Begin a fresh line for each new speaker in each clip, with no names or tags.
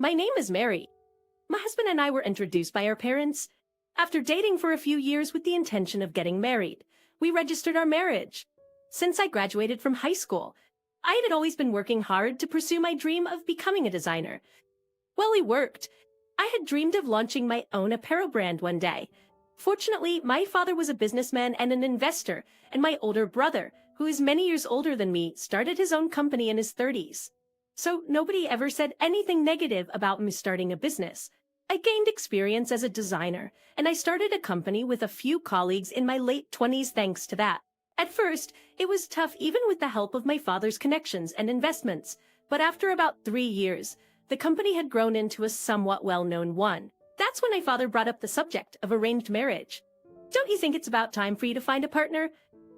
My name is Mary. My husband and I were introduced by our parents. After dating for a few years with the intention of getting married, we registered our marriage. Since I graduated from high school, I had always been working hard to pursue my dream of becoming a designer. Well, it worked. I had dreamed of launching my own apparel brand one day. Fortunately, my father was a businessman and an investor, and my older brother, who is many years older than me, started his own company in his 30s. So nobody ever said anything negative about me starting a business. I gained experience as a designer, and I started a company with a few colleagues in my late 20s thanks to that. At first, it was tough even with the help of my father's connections and investments, but after about 3 years, the company had grown into a somewhat well-known one. That's when my father brought up the subject of arranged marriage. Don't you think it's about time for you to find a partner?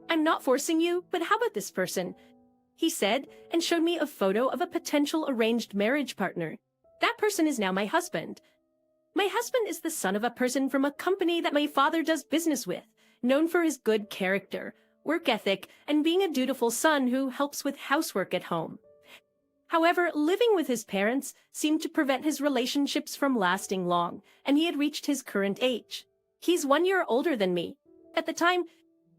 I'm not forcing you, but how about this person? He said, and showed me a photo of a potential arranged marriage partner. That person is now my husband. My husband is the son of a person from a company that my father does business with, known for his good character, work ethic, and being a dutiful son who helps with housework at home. However, living with his parents seemed to prevent his relationships from lasting long, and he had reached his current age. He's 1 year older than me. At the time,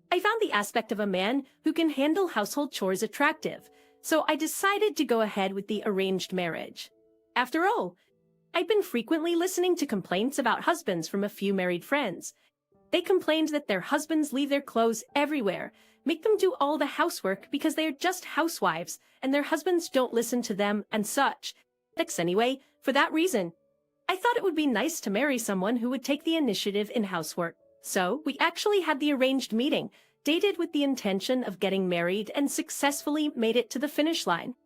I found the aspect of a man who can handle household chores attractive, so I decided to go ahead with the arranged marriage. After all, I'd been frequently listening to complaints about husbands from a few married friends. They complained that their husbands leave their clothes everywhere, make them do all the housework because they are just housewives, and their husbands don't listen to them and such. Anyway, for that reason, I thought it would be nice to marry someone who would take the initiative in housework. So, we actually had the arranged meeting, dated with the intention of getting married, and successfully made it to the finish line.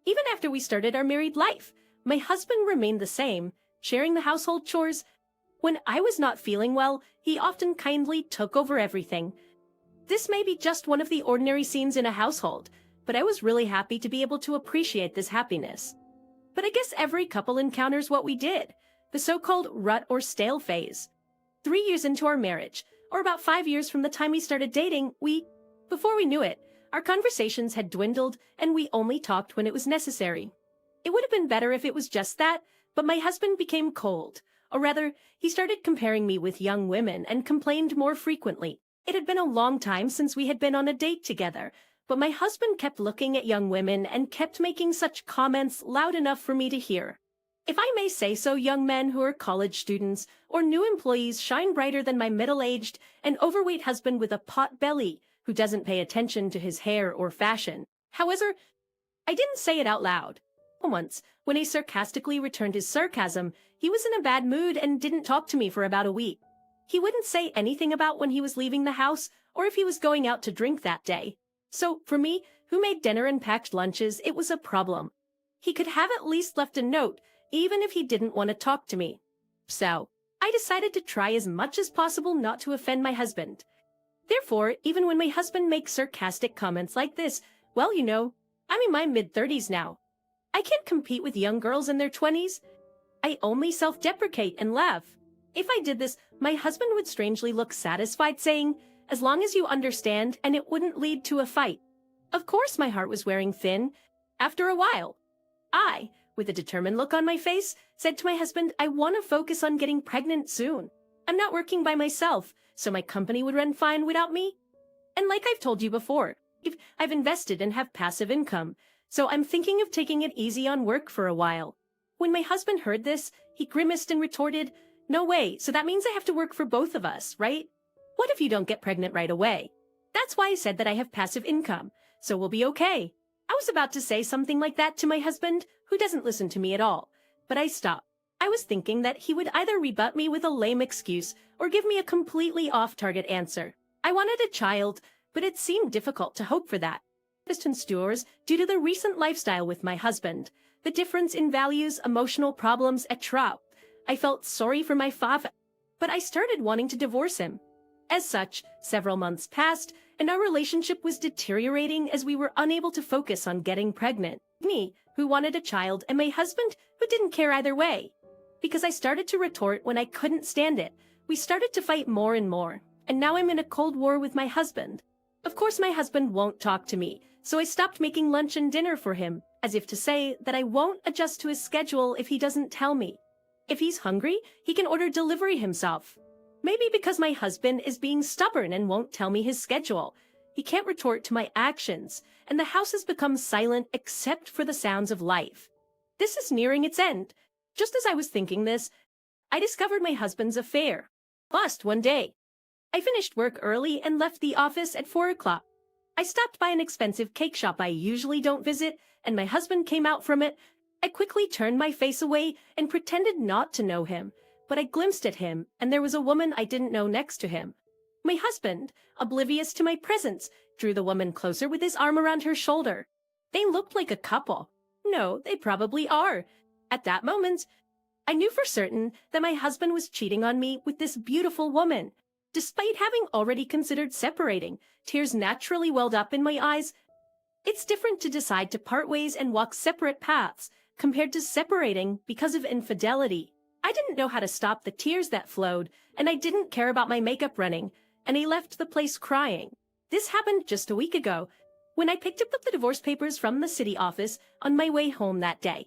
Even after we started our married life, my husband remained the same, sharing the household chores. When I was not feeling well, he often kindly took over everything. This may be just one of the ordinary scenes in a household, but I was really happy to be able to appreciate this happiness. But I guess every couple encounters what we did, the so-called rut or stale phase. 3 years into our marriage, or about 5 years from the time we started dating, before we knew it, our conversations had dwindled and we only talked when it was necessary. It would have been better if it was just that, but my husband became cold, or rather, he started comparing me with young women and complained more frequently. It had been a long time since we had been on a date together, but my husband kept looking at young women and kept making such comments loud enough for me to hear. If I may say so, young men who are college students or new employees shine brighter than my middle-aged and overweight husband with a pot belly who doesn't pay attention to his hair or fashion. However, I didn't say it out loud. Once, when he sarcastically returned his sarcasm, he was in a bad mood and didn't talk to me for about a week. He wouldn't say anything about when he was leaving the house or if he was going out to drink that day. So, for me, who made dinner and packed lunches, it was a problem. He could have at least left a note, even if he didn't want to talk to me. So, I decided to try as much as possible not to offend my husband. Therefore, even when my husband makes sarcastic comments like this, well, you know, I'm in my mid-30s now. I can't compete with young girls in their 20s. I only self-deprecate and laugh. If I did this, my husband would strangely look satisfied, saying, "As long as you understand, and it wouldn't lead to a fight." Of course my heart was wearing thin. After a while, I, with a determined look on my face, said to my husband, I want to focus on getting pregnant soon. I'm not working by myself, so my company would run fine without me. And like I've told you before, I've invested and have passive income, so I'm thinking of taking it easy on work for a while. When my husband heard this, he grimaced and retorted, "No way, so that means I have to work for both of us, right? What if you don't get pregnant right away?" That's why I said that I have passive income, so we'll be okay. I was about to say something like that to my husband, who doesn't listen to me at all, but I stopped. I was thinking that he would either rebut me with a lame excuse or give me a completely off-target answer. I wanted a child, but it seemed difficult to hope for that. Distance stores due to the recent lifestyle with my husband, the difference in values, emotional problems, etc. I felt sorry for my father, but I started wanting to divorce him. As such, several months passed, and our relationship was deteriorating as we were unable to focus on getting pregnant. Me, who wanted a child, and my husband, who didn't care either way. Because I started to retort when I couldn't stand it, we started to fight more and more, and now I'm in a cold war with my husband. Of course my husband won't talk to me, so I stopped making lunch and dinner for him, as if to say that I won't adjust to his schedule if he doesn't tell me. If he's hungry, he can order delivery himself. Maybe because my husband is being stubborn and won't tell me his schedule. He can't retort to my actions, and the house has become silent except for the sounds of life. This is nearing its end. Just as I was thinking this, I discovered my husband's affair. Bust one day. I finished work early and left the office at 4 o'clock. I stopped by an expensive cake shop I usually don't visit, and my husband came out from it. I quickly turned my face away and pretended not to know him, but I glimpsed at him, and there was a woman I didn't know next to him. My husband, oblivious to my presence, drew the woman closer with his arm around her shoulder. They looked like a couple. No, they probably are. At that moment, I knew for certain that my husband was cheating on me with this beautiful woman. Despite having already considered separating, tears naturally welled up in my eyes. It's different to decide to part ways and walk separate paths, compared to separating because of infidelity. I didn't know how to stop the tears that flowed, and I didn't care about my makeup running, and I left the place crying. This happened just a week ago, when I picked up the divorce papers from the city office on my way home that day.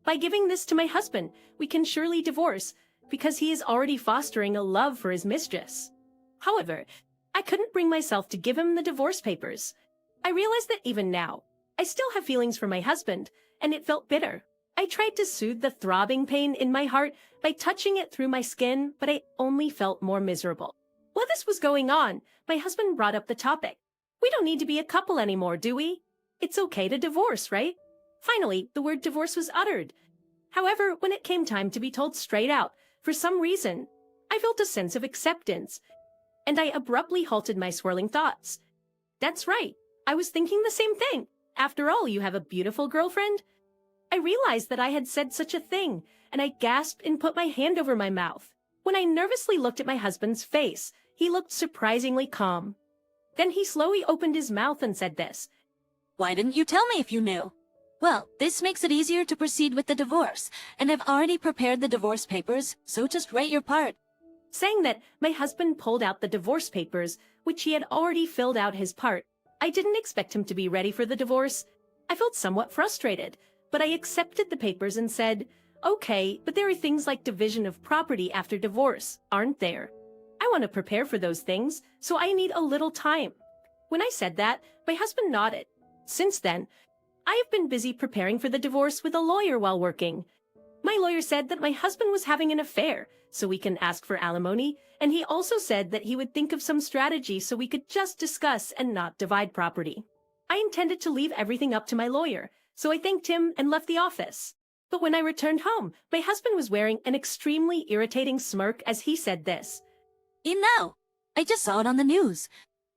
By giving this to my husband, we can surely divorce, because he is already fostering a love for his mistress. However, I couldn't bring myself to give him the divorce papers. I realized that even now, I still have feelings for my husband, and it felt bitter. I tried to soothe the throbbing pain in my heart by touching it through my skin, but I only felt more miserable. While this was going on, my husband brought up the topic. We don't need to be a couple anymore, do we? It's okay to divorce, right? Finally, the word divorce was uttered. However, when it came time to be told straight out, for some reason, I felt a sense of acceptance, and I abruptly halted my swirling thoughts. That's right, I was thinking the same thing. After all, you have a beautiful girlfriend. I realized that I had said such a thing, and I gasped and put my hand over my mouth. When I nervously looked at my husband's face, he looked surprisingly calm. Then he slowly opened his mouth and said this.
Why didn't you tell me if you knew? Well, this makes it easier to proceed with the divorce, and I've already prepared the divorce papers, so just write your part.
Saying that, my husband pulled out the divorce papers, which he had already filled out his part. I didn't expect him to be ready for the divorce. I felt somewhat frustrated, but I accepted the papers and said, okay, but there are things like division of property after divorce, aren't there? I want to prepare for those things, so I need a little time. When I said that, my husband nodded. Since then, I have been busy preparing for the divorce with a lawyer while working. My lawyer said that my husband was having an affair, so we can ask for alimony, and he also said that he would think of some strategy so we could just discuss and not divide property. I intended to leave everything up to my lawyer, so I thanked him and left the office. But when I returned home, my husband was wearing an extremely irritating smirk as he said this.
You know, I just saw it on the news.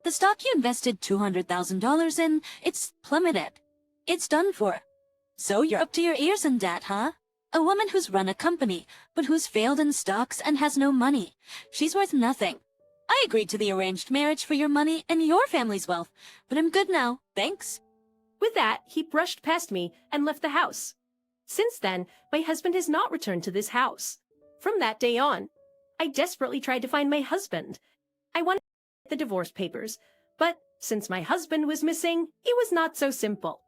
The stock you invested $200,000 in, it's plummeted. It's done for. So you're up to your ears in debt, huh? A woman who's run a company, but who's failed in stocks and has no money. She's worth nothing. I agreed to the arranged marriage for your money and your family's wealth, but I'm good now, thanks.
With that, he brushed past me and left the house. Since then, my husband has not returned to this house. From that day on, I desperately tried to find my husband. I wanted to get the divorce papers, but since my husband was missing, it was not so simple.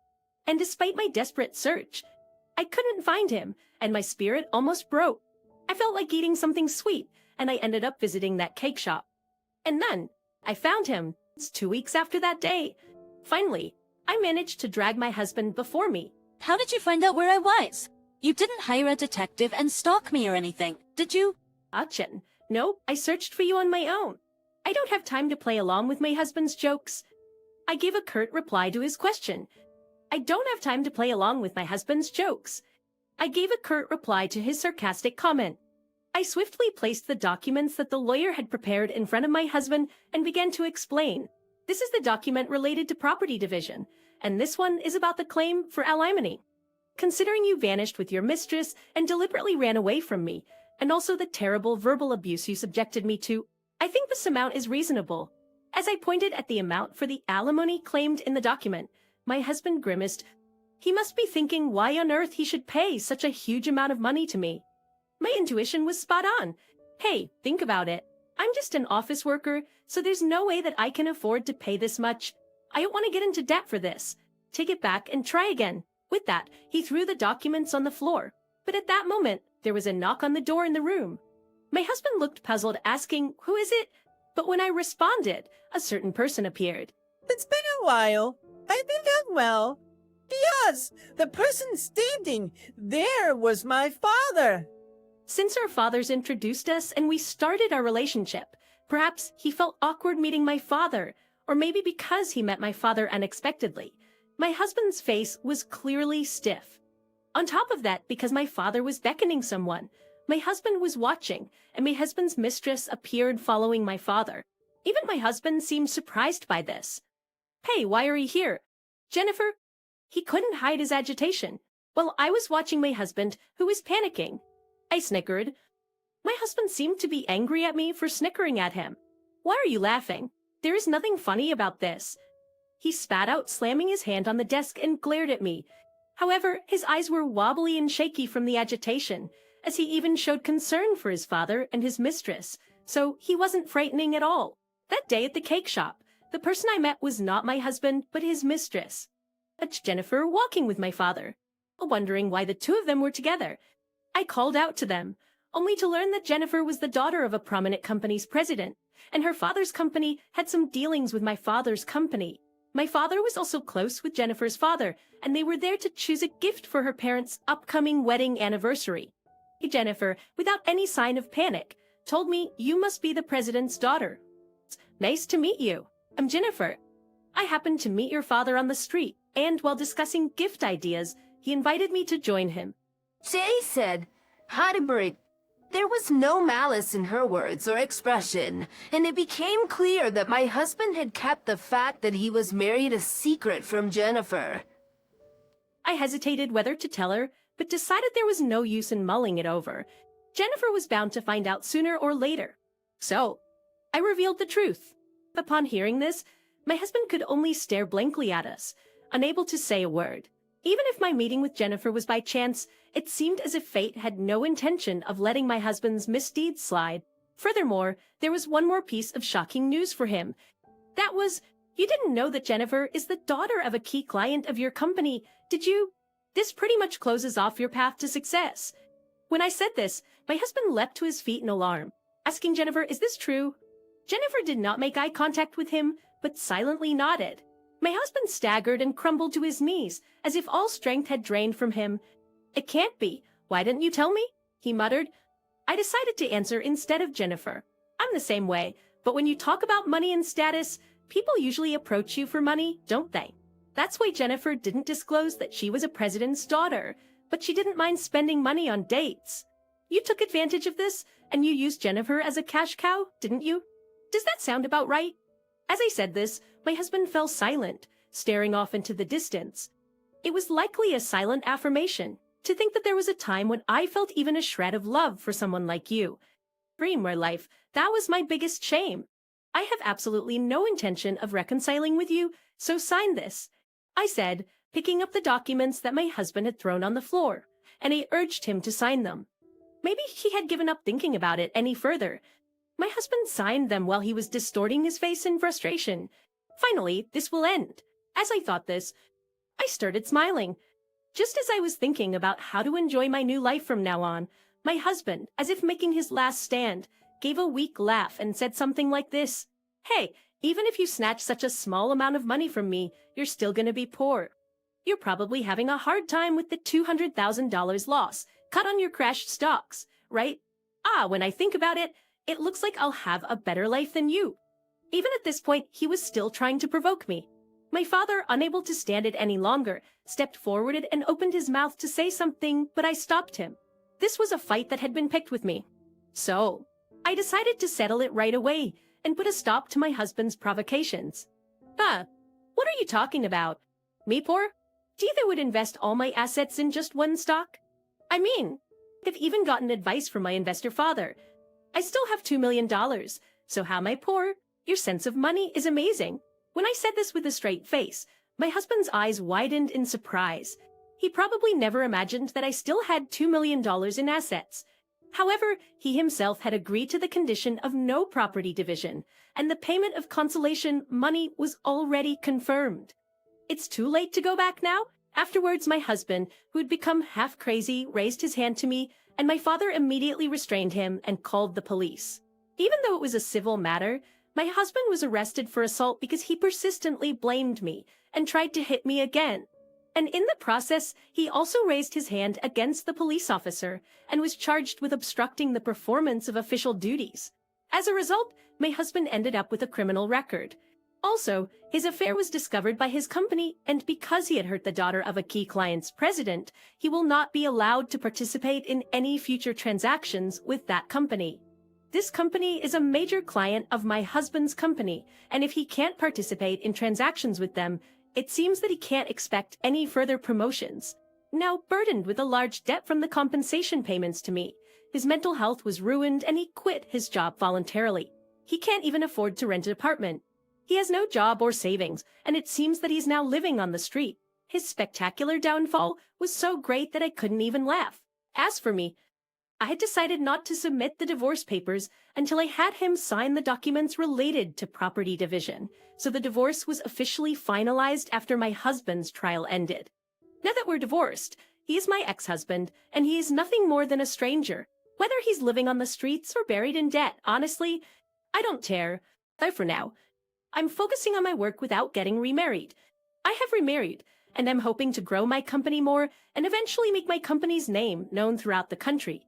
And despite my desperate search, I couldn't find him, and my spirit almost broke. I felt like eating something sweet, and I ended up visiting that cake shop. And then, I found him. It's 2 weeks after that day. Finally, I managed to drag my husband before me.
How did you find out where I was? You didn't hire a detective and stalk me or anything, did you?
Achin. No, I searched for you on my own. I don't have time to play along with my husband's jokes. I gave a curt reply to his question. I don't have time to play along with my husband's jokes. I gave a curt reply to his sarcastic comment. I swiftly placed the documents that the lawyer had prepared in front of my husband and began to explain. This is the document related to property division, and this one is about the claim for alimony. Considering you vanished with your mistress and deliberately ran away from me, and also the terrible verbal abuse you subjected me to, I think this amount is reasonable. As I pointed at the amount for the alimony claimed in the document, my husband grimaced. He must be thinking why on earth he should pay such a huge amount of money to me. My intuition was spot on. Hey, think about it. I'm just an office worker, so there's no way that I can afford to pay this much. I don't want to get into debt for this. Take it back and try again. With that, he threw the documents on the floor. But at that moment, there was a knock on the door in the room. My husband looked puzzled, asking, "Who is it?" But when I responded, a certain person appeared.
It's been a while. I've been well. Yes, the person standing there was my father.
Since our fathers introduced us and we started our relationship, perhaps he felt awkward meeting my father, or maybe because he met my father unexpectedly. My husband's face was clearly stiff. On top of that, because my father was beckoning someone, my husband was watching, and my husband's mistress appeared following my father. Even my husband seemed surprised by this. "Hey, why are you here? Jennifer?" He couldn't hide his agitation, while I was watching my husband, who was panicking. I snickered. My husband seemed to be angry at me for snickering at him. "Why are you laughing? There is nothing funny about this." He spat out, slamming his hand on the desk, and glared at me. However, his eyes were wobbly and shaky from the agitation, as he even showed concern for his father and his mistress, so he wasn't frightening at all. That day at the cake shop, the person I met was not my husband, but his mistress. That's Jennifer walking with my father. Wondering why the two of them were together, I called out to them, only to learn that Jennifer was the daughter of a prominent company's president, and her father's company had some dealings with my father's company. My father was also close with Jennifer's father, and they were there to choose a gift for her parents' upcoming wedding anniversary. Jennifer, without any sign of panic, told me, "You must be the president's daughter." "Nice to meet you. I'm Jennifer. I happened to meet your father on the street, and while discussing gift ideas, he invited me to join him."
Jay said, "Heidelberg." There was no malice in her words or expression, and it became clear that my husband had kept the fact that he was married a secret from Jennifer.
I hesitated whether to tell her, but decided there was no use in mulling it over. Jennifer was bound to find out sooner or later. So, I revealed the truth. Upon hearing this, my husband could only stare blankly at us, unable to say a word. Even if my meeting with Jennifer was by chance, it seemed as if fate had no intention of letting my husband's misdeeds slide. Furthermore, there was one more piece of shocking news for him. That was, "You didn't know that Jennifer is the daughter of a key client of your company, did you? This pretty much closes off your path to success." When I said this, my husband leapt to his feet in alarm, asking Jennifer, "Is this true?" Jennifer did not make eye contact with him, but silently nodded. My husband staggered and crumbled to his knees, as if all strength had drained from him. "It can't be. Why didn't you tell me?" he muttered. I decided to answer instead of Jennifer. "I'm the same way, but when you talk about money and status, people usually approach you for money, don't they? That's why Jennifer didn't disclose that she was a president's daughter, but she didn't mind spending money on dates. You took advantage of this, and you used Jennifer as a cash cow, didn't you? Does that sound about right?" As I said this, my husband fell silent, staring off into the distance. It was likely a silent affirmation, to think that there was a time when I felt even a shred of love for someone like you. Dream my life, that was my biggest shame. I have absolutely no intention of reconciling with you, so sign this, I said, picking up the documents that my husband had thrown on the floor, and I urged him to sign them. Maybe he had given up thinking about it any further. My husband signed them while he was distorting his face in frustration. Finally, this will end. As I thought this, I started smiling. Just as I was thinking about how to enjoy my new life from now on, my husband, as if making his last stand, gave a weak laugh and said something like this, "Hey, even if you snatch such a small amount of money from me, you're still gonna be poor. You're probably having a hard time with the $200,000 loss, cut on your crashed stocks, right? When I think about it, it looks like I'll have a better life than you." Even at this point, he was still trying to provoke me. My father, unable to stand it any longer, stepped forward and opened his mouth to say something, but I stopped him. This was a fight that had been picked with me. So, I decided to settle it right away and put a stop to my husband's provocations. What are you talking about? Me poor? Do you think I would invest all my assets in just one stock? I mean, I've even gotten advice from my investor father. I still have $2 million, so how am I poor? Your sense of money is amazing. When I said this with a straight face, my husband's eyes widened in surprise. He probably never imagined that I still had $2 million in assets. However, he himself had agreed to the condition of no property division, and the payment of consolation money was already confirmed. "It's too late to go back now?" Afterwards, my husband, who had become half crazy, raised his hand to me, and my father immediately restrained him and called the police. Even though it was a civil matter, my husband was arrested for assault because he persistently blamed me and tried to hit me again. And in the process, he also raised his hand against the police officer and was charged with obstructing the performance of official duties. As a result, my husband ended up with a criminal record. Also, his affair was discovered by his company, and because he had hurt the daughter of a key client's president, he will not be allowed to participate in any future transactions with that company. This company is a major client of my husband's company, and if he can't participate in transactions with them, it seems that he can't expect any further promotions. Now burdened with a large debt from the compensation payments to me, his mental health was ruined and he quit his job voluntarily. He can't even afford to rent an apartment. He has no job or savings, and it seems that he's now living on the street. His spectacular downfall was so great that I couldn't even laugh. As for me, I had decided not to submit the divorce papers until I had him sign the documents related to property division, so the divorce was officially finalized after my husband's trial ended. Now that we're divorced, he is my ex-husband, and he is nothing more than a stranger. Whether he's living on the streets or buried in debt, honestly, I don't care. Though for now, I'm focusing on my work without getting remarried. I have remarried, and I'm hoping to grow my company more and eventually make my company's name known throughout the country.